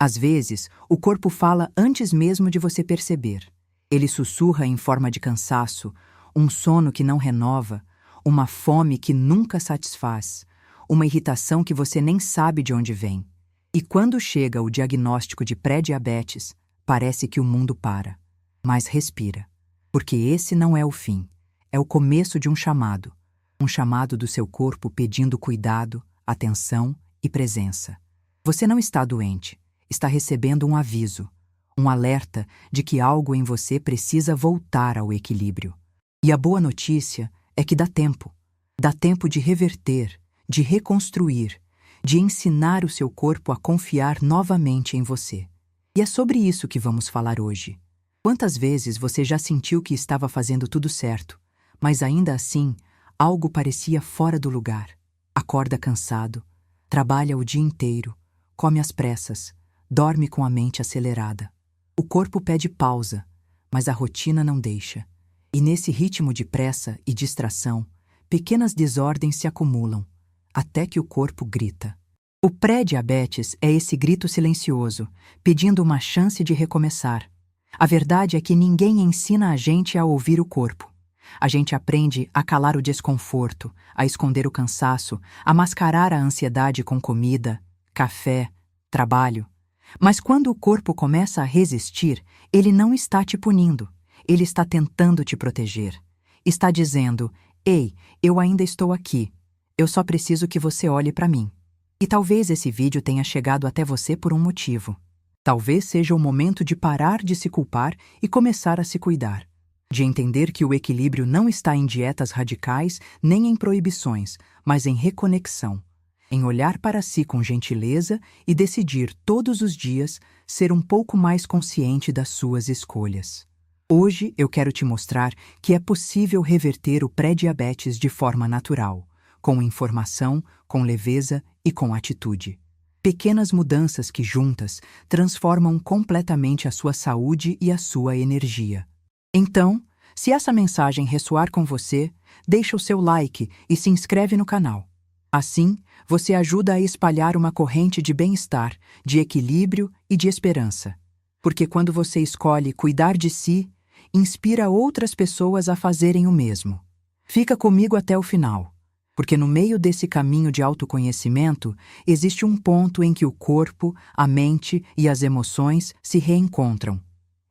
Às vezes, o corpo fala antes mesmo de você perceber. Ele sussurra em forma de cansaço, um sono que não renova, uma fome que nunca satisfaz, uma irritação que você nem sabe de onde vem. E quando chega o diagnóstico de pré-diabetes, parece que o mundo para. Mas respira, porque esse não é o fim, é o começo de um chamado do seu corpo pedindo cuidado, atenção e presença. Você não está doente, está recebendo um aviso, um alerta de que algo em você precisa voltar ao equilíbrio. E a boa notícia é que dá tempo. Dá tempo de reverter, de reconstruir, de ensinar o seu corpo a confiar novamente em você. E é sobre isso que vamos falar hoje. Quantas vezes você já sentiu que estava fazendo tudo certo, mas ainda assim, algo parecia fora do lugar? Acorda cansado, trabalha o dia inteiro, come às pressas, dorme com a mente acelerada. O corpo pede pausa, mas a rotina não deixa. E nesse ritmo de pressa e distração, pequenas desordens se acumulam, até que o corpo grita. O pré-diabetes é esse grito silencioso, pedindo uma chance de recomeçar. A verdade é que ninguém ensina a gente a ouvir o corpo. A gente aprende a calar o desconforto, a esconder o cansaço, a mascarar a ansiedade com comida, café, trabalho. Mas quando o corpo começa a resistir, ele não está te punindo. Ele está tentando te proteger. Está dizendo: "Ei, eu ainda estou aqui. Eu só preciso que você olhe para mim." E talvez esse vídeo tenha chegado até você por um motivo. Talvez seja o momento de parar de se culpar e começar a se cuidar. De entender que o equilíbrio não está em dietas radicais nem em proibições, mas em reconexão. Em olhar para si com gentileza e decidir todos os dias ser um pouco mais consciente das suas escolhas. Hoje eu quero te mostrar que é possível reverter o pré-diabetes de forma natural, com informação, com leveza e com atitude. Pequenas mudanças que juntas transformam completamente a sua saúde e a sua energia. Então, se essa mensagem ressoar com você, deixa o seu like e se inscreve no canal. Assim, você ajuda a espalhar uma corrente de bem-estar, de equilíbrio e de esperança. Porque quando você escolhe cuidar de si, inspira outras pessoas a fazerem o mesmo. Fica comigo até o final, porque no meio desse caminho de autoconhecimento existe um ponto em que o corpo, a mente e as emoções se reencontram.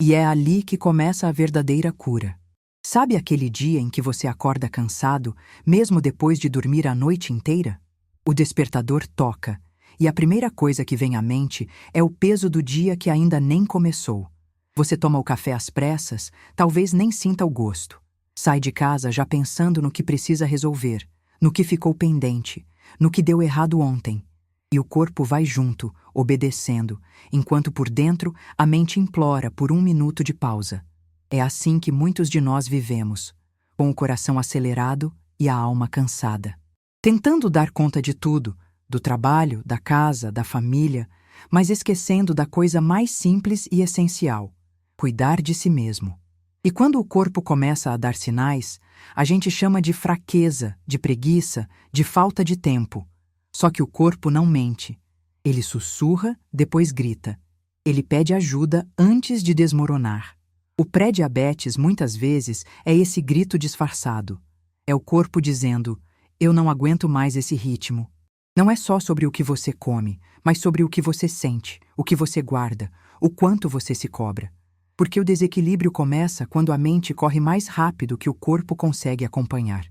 E é ali que começa a verdadeira cura. Sabe aquele dia em que você acorda cansado, mesmo depois de dormir a noite inteira? O despertador toca, e a primeira coisa que vem à mente é o peso do dia que ainda nem começou. Você toma o café às pressas, talvez nem sinta o gosto. Sai de casa já pensando no que precisa resolver, no que ficou pendente, no que deu errado ontem. E o corpo vai junto, obedecendo, enquanto por dentro a mente implora por um minuto de pausa. É assim que muitos de nós vivemos, com o coração acelerado e a alma cansada. Tentando dar conta de tudo, do trabalho, da casa, da família, mas esquecendo da coisa mais simples e essencial: cuidar de si mesmo. E quando o corpo começa a dar sinais, a gente chama de fraqueza, de preguiça, de falta de tempo. Só que o corpo não mente. Ele sussurra, depois grita. Ele pede ajuda antes de desmoronar. O pré-diabetes, muitas vezes, é esse grito disfarçado. É o corpo dizendo: "Eu não aguento mais esse ritmo." Não é só sobre o que você come, mas sobre o que você sente, o que você guarda, o quanto você se cobra. Porque o desequilíbrio começa quando a mente corre mais rápido que o corpo consegue acompanhar.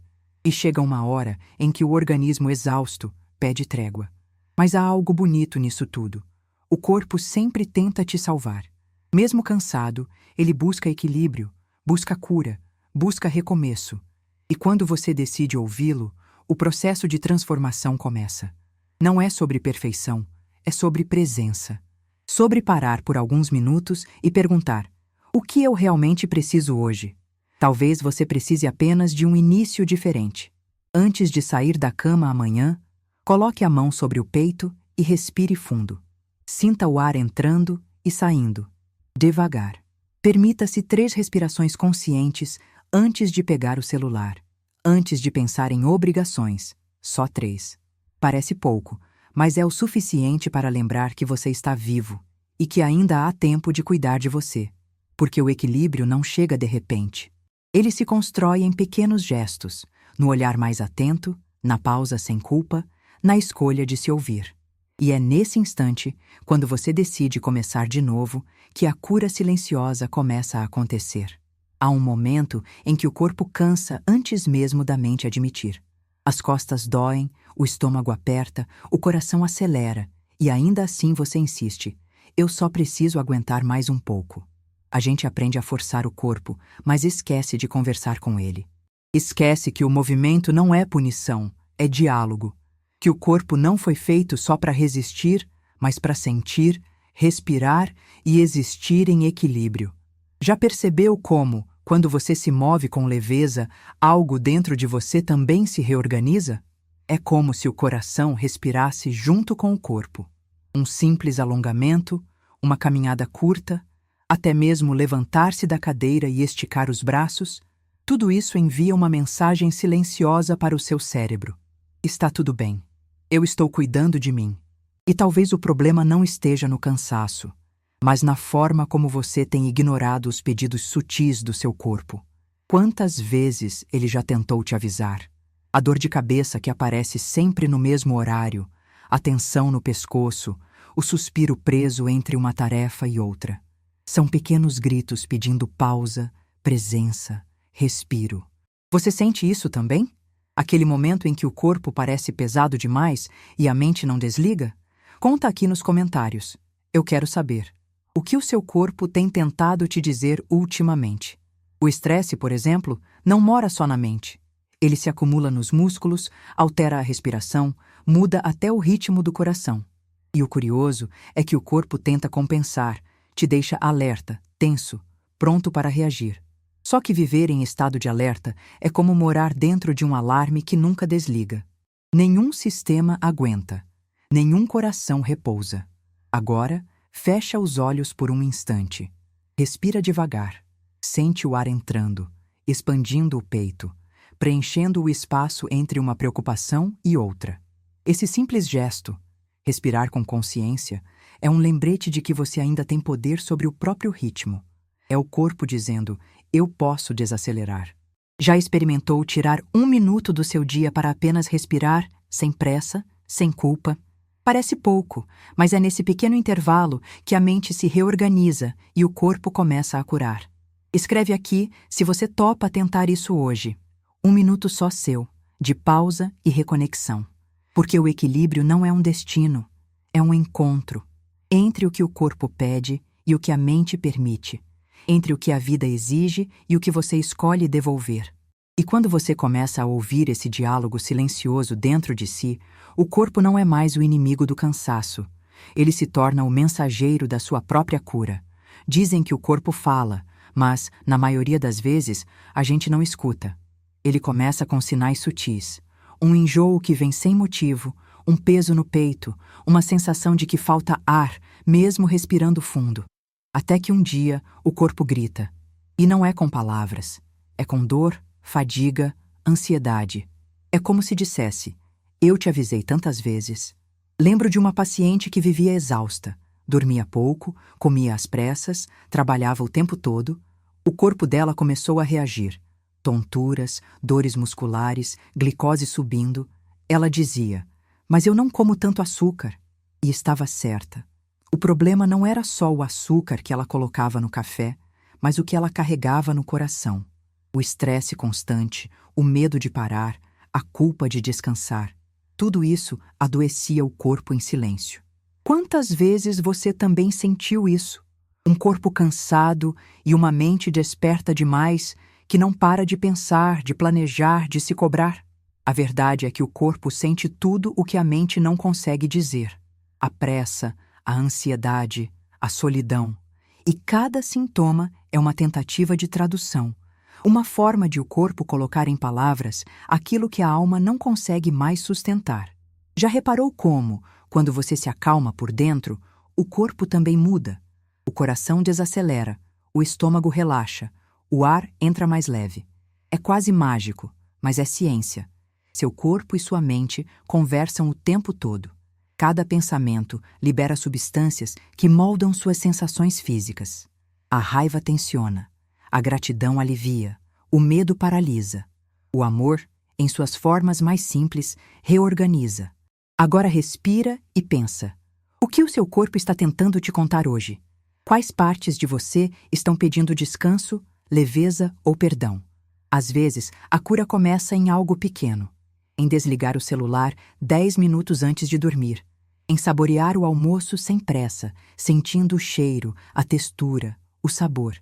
E chega uma hora em que o organismo exausto pede trégua. Mas há algo bonito nisso tudo. O corpo sempre tenta te salvar. Mesmo cansado, ele busca equilíbrio, busca cura, busca recomeço. E quando você decide ouvi-lo, o processo de transformação começa. Não é sobre perfeição, é sobre presença. Sobre parar por alguns minutos e perguntar: o que eu realmente preciso hoje? Talvez você precise apenas de um início diferente. Antes de sair da cama amanhã, coloque a mão sobre o peito e respire fundo. Sinta o ar entrando e saindo, devagar. Permita-se 3 respirações conscientes antes de pegar o celular. Antes de pensar em obrigações, só 3. Parece pouco, mas é o suficiente para lembrar que você está vivo e que ainda há tempo de cuidar de você, porque o equilíbrio não chega de repente. Ele se constrói em pequenos gestos, no olhar mais atento, na pausa sem culpa, na escolha de se ouvir. E é nesse instante, quando você decide começar de novo, que a cura silenciosa começa a acontecer. Há um momento em que o corpo cansa antes mesmo da mente admitir. As costas doem, o estômago aperta, o coração acelera, e ainda assim você insiste: eu só preciso aguentar mais um pouco. A gente aprende a forçar o corpo, mas esquece de conversar com ele. Esquece que o movimento não é punição, é diálogo. Que o corpo não foi feito só para resistir, mas para sentir, respirar e existir em equilíbrio. Já percebeu como, quando você se move com leveza, algo dentro de você também se reorganiza? É como se o coração respirasse junto com o corpo. Um simples alongamento, uma caminhada curta, até mesmo levantar-se da cadeira e esticar os braços, tudo isso envia uma mensagem silenciosa para o seu cérebro. Está tudo bem. Eu estou cuidando de mim. E talvez o problema não esteja no cansaço, mas na forma como você tem ignorado os pedidos sutis do seu corpo. Quantas vezes ele já tentou te avisar? A dor de cabeça que aparece sempre no mesmo horário, a tensão no pescoço, o suspiro preso entre uma tarefa e outra. São pequenos gritos pedindo pausa, presença, respiro. Você sente isso também? Aquele momento em que o corpo parece pesado demais e a mente não desliga? Conta aqui nos comentários. Eu quero saber. O que o seu corpo tem tentado te dizer ultimamente? O estresse, por exemplo, não mora só na mente. Ele se acumula nos músculos, altera a respiração, muda até o ritmo do coração. E o curioso é que o corpo tenta compensar, te deixa alerta, tenso, pronto para reagir. Só que viver em estado de alerta é como morar dentro de um alarme que nunca desliga. Nenhum sistema aguenta, nenhum coração repousa. Agora, fecha os olhos por um instante. Respira devagar. Sente o ar entrando, expandindo o peito, preenchendo o espaço entre uma preocupação e outra. Esse simples gesto, respirar com consciência, é um lembrete de que você ainda tem poder sobre o próprio ritmo. É o corpo dizendo: eu posso desacelerar. Já experimentou tirar 1 minuto do seu dia para apenas respirar, sem pressa, sem culpa? Parece pouco, mas é nesse pequeno intervalo que a mente se reorganiza e o corpo começa a curar. Escreve aqui se você topa tentar isso hoje. 1 minuto só seu, de pausa e reconexão. Porque o equilíbrio não é um destino, é um encontro entre o que o corpo pede e o que a mente permite, entre o que a vida exige e o que você escolhe devolver. E quando você começa a ouvir esse diálogo silencioso dentro de si, o corpo não é mais o inimigo do cansaço. Ele se torna o mensageiro da sua própria cura. Dizem que o corpo fala, mas, na maioria das vezes, a gente não escuta. Ele começa com sinais sutis. Um enjoo que vem sem motivo, um peso no peito, uma sensação de que falta ar, mesmo respirando fundo. Até que um dia, o corpo grita. E não é com palavras. É com dor, fadiga, ansiedade. É como se dissesse: eu te avisei tantas vezes. Lembro de uma paciente que vivia exausta. Dormia pouco, comia às pressas, trabalhava o tempo todo. O corpo dela começou a reagir. Tonturas, dores musculares, glicose subindo. Ela dizia: mas eu não como tanto açúcar. E estava certa. O problema não era só o açúcar que ela colocava no café, mas o que ela carregava no coração. O estresse constante, o medo de parar, a culpa de descansar. Tudo isso adoecia o corpo em silêncio. Quantas vezes você também sentiu isso? Um corpo cansado e uma mente desperta demais que não para de pensar, de planejar, de se cobrar? A verdade é que o corpo sente tudo o que a mente não consegue dizer. A pressa, a ansiedade, a solidão. E cada sintoma é uma tentativa de tradução, uma forma de o corpo colocar em palavras aquilo que a alma não consegue mais sustentar. Já reparou como, quando você se acalma por dentro, o corpo também muda? O coração desacelera, o estômago relaxa, o ar entra mais leve. É quase mágico, mas é ciência. Seu corpo e sua mente conversam o tempo todo. Cada pensamento libera substâncias que moldam suas sensações físicas. A raiva tensiona, a gratidão alivia, o medo paralisa. O amor, em suas formas mais simples, reorganiza. Agora respira e pensa. O que o seu corpo está tentando te contar hoje? Quais partes de você estão pedindo descanso, leveza ou perdão? Às vezes, a cura começa em algo pequeno. Em desligar o celular 10 minutos antes de dormir. Em saborear o almoço sem pressa, sentindo o cheiro, a textura, o sabor.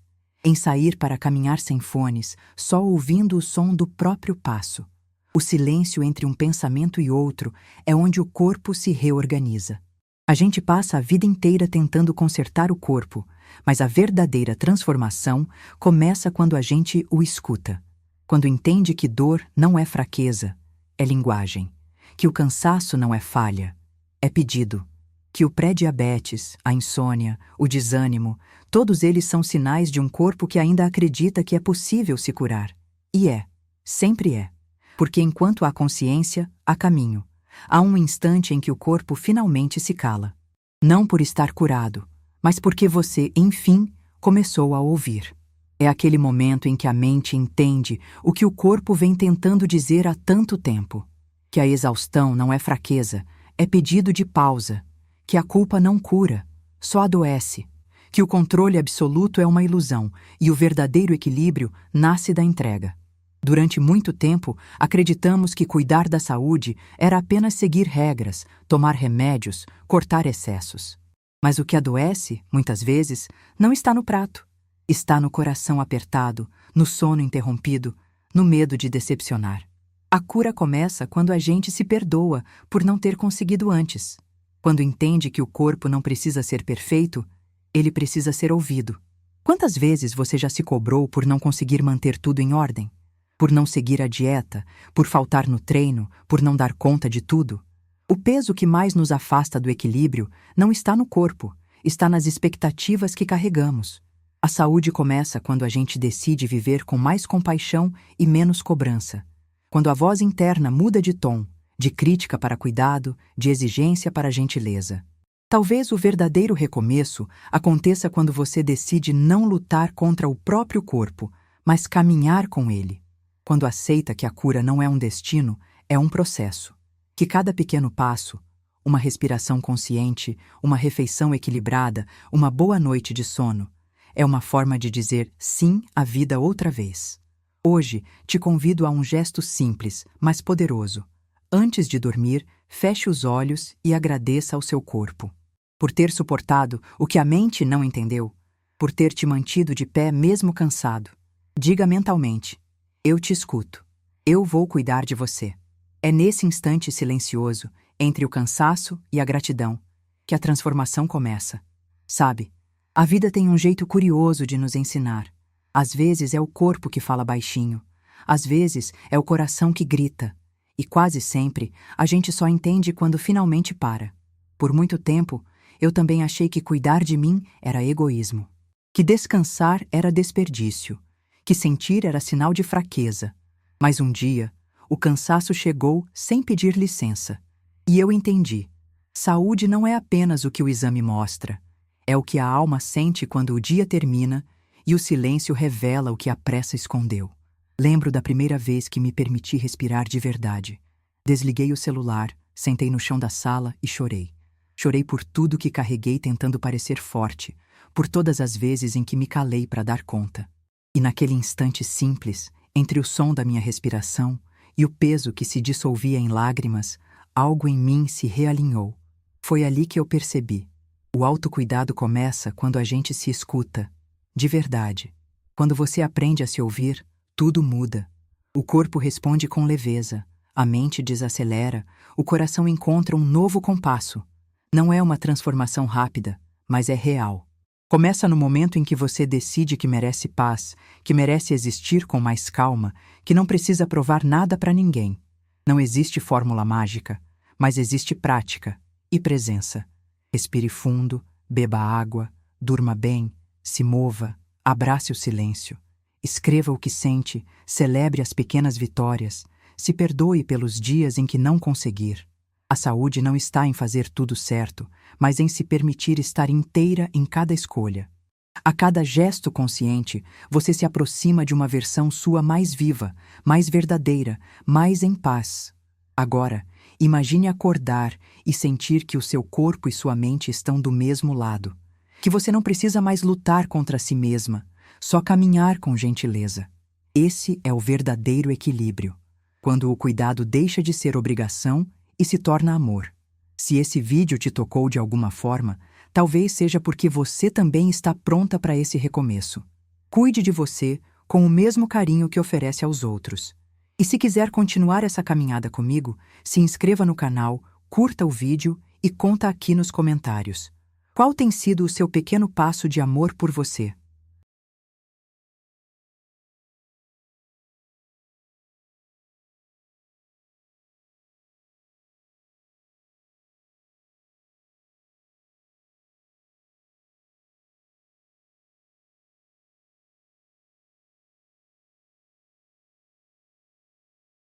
Em sair para caminhar sem fones, só ouvindo o som do próprio passo. O silêncio entre um pensamento e outro é onde o corpo se reorganiza. A gente passa a vida inteira tentando consertar o corpo, mas a verdadeira transformação começa quando a gente o escuta. Quando entende que dor não é fraqueza, é linguagem. Que o cansaço não é falha, é pedido. Que o pré-diabetes, a insônia, o desânimo, todos eles são sinais de um corpo que ainda acredita que é possível se curar. E é, sempre é. Porque enquanto há consciência, há caminho. Há um instante em que o corpo finalmente se cala. Não por estar curado, mas porque você, enfim, começou a ouvir. É aquele momento em que a mente entende o que o corpo vem tentando dizer há tanto tempo. Que a exaustão não é fraqueza, é pedido de pausa. Que a culpa não cura, só adoece. Que o controle absoluto é uma ilusão e o verdadeiro equilíbrio nasce da entrega. Durante muito tempo, acreditamos que cuidar da saúde era apenas seguir regras, tomar remédios, cortar excessos. Mas o que adoece, muitas vezes, não está no prato. Está no coração apertado, no sono interrompido, no medo de decepcionar. A cura começa quando a gente se perdoa por não ter conseguido antes. Quando entende que o corpo não precisa ser perfeito, ele precisa ser ouvido. Quantas vezes você já se cobrou por não conseguir manter tudo em ordem? Por não seguir a dieta, por faltar no treino, por não dar conta de tudo? O peso que mais nos afasta do equilíbrio não está no corpo, está nas expectativas que carregamos. A saúde começa quando a gente decide viver com mais compaixão e menos cobrança. Quando a voz interna muda de tom, de crítica para cuidado, de exigência para gentileza. Talvez o verdadeiro recomeço aconteça quando você decide não lutar contra o próprio corpo, mas caminhar com ele. Quando aceita que a cura não é um destino, é um processo. Que cada pequeno passo, uma respiração consciente, uma refeição equilibrada, uma boa noite de sono, é uma forma de dizer sim à vida outra vez. Hoje, te convido a um gesto simples, mas poderoso. Antes de dormir, feche os olhos e agradeça ao seu corpo. Por ter suportado o que a mente não entendeu. Por ter te mantido de pé mesmo cansado. Diga mentalmente: eu te escuto. Eu vou cuidar de você. É nesse instante silencioso, entre o cansaço e a gratidão, que a transformação começa. Sabe, a vida tem um jeito curioso de nos ensinar. Às vezes é o corpo que fala baixinho. Às vezes é o coração que grita. E quase sempre a gente só entende quando finalmente para. Por muito tempo, eu também achei que cuidar de mim era egoísmo. Que descansar era desperdício. Que sentir era sinal de fraqueza. Mas um dia, o cansaço chegou sem pedir licença. E eu entendi. Saúde não é apenas o que o exame mostra. É o que a alma sente quando o dia termina e o silêncio revela o que a pressa escondeu. Lembro da primeira vez que me permiti respirar de verdade. Desliguei o celular, sentei no chão da sala e chorei. Chorei por tudo que carreguei tentando parecer forte, por todas as vezes em que me calei para dar conta. E naquele instante simples, entre o som da minha respiração e o peso que se dissolvia em lágrimas, algo em mim se realinhou. Foi ali que eu percebi. O autocuidado começa quando a gente se escuta, de verdade. Quando você aprende a se ouvir, tudo muda. O corpo responde com leveza, a mente desacelera, o coração encontra um novo compasso. Não é uma transformação rápida, mas é real. Começa no momento em que você decide que merece paz, que merece existir com mais calma, que não precisa provar nada para ninguém. Não existe fórmula mágica, mas existe prática e presença. Respire fundo, beba água, durma bem, se mova, abrace o silêncio. Escreva o que sente, celebre as pequenas vitórias, se perdoe pelos dias em que não conseguir. A saúde não está em fazer tudo certo, mas em se permitir estar inteira em cada escolha. A cada gesto consciente, você se aproxima de uma versão sua mais viva, mais verdadeira, mais em paz. Agora, imagine acordar e sentir que o seu corpo e sua mente estão do mesmo lado. Que você não precisa mais lutar contra si mesma, só caminhar com gentileza. Esse é o verdadeiro equilíbrio, quando o cuidado deixa de ser obrigação e se torna amor. Se esse vídeo te tocou de alguma forma, talvez seja porque você também está pronta para esse recomeço. Cuide de você com o mesmo carinho que oferece aos outros. E se quiser continuar essa caminhada comigo, se inscreva no canal, curta o vídeo e conta aqui nos comentários. Qual tem sido o seu pequeno passo de amor por você?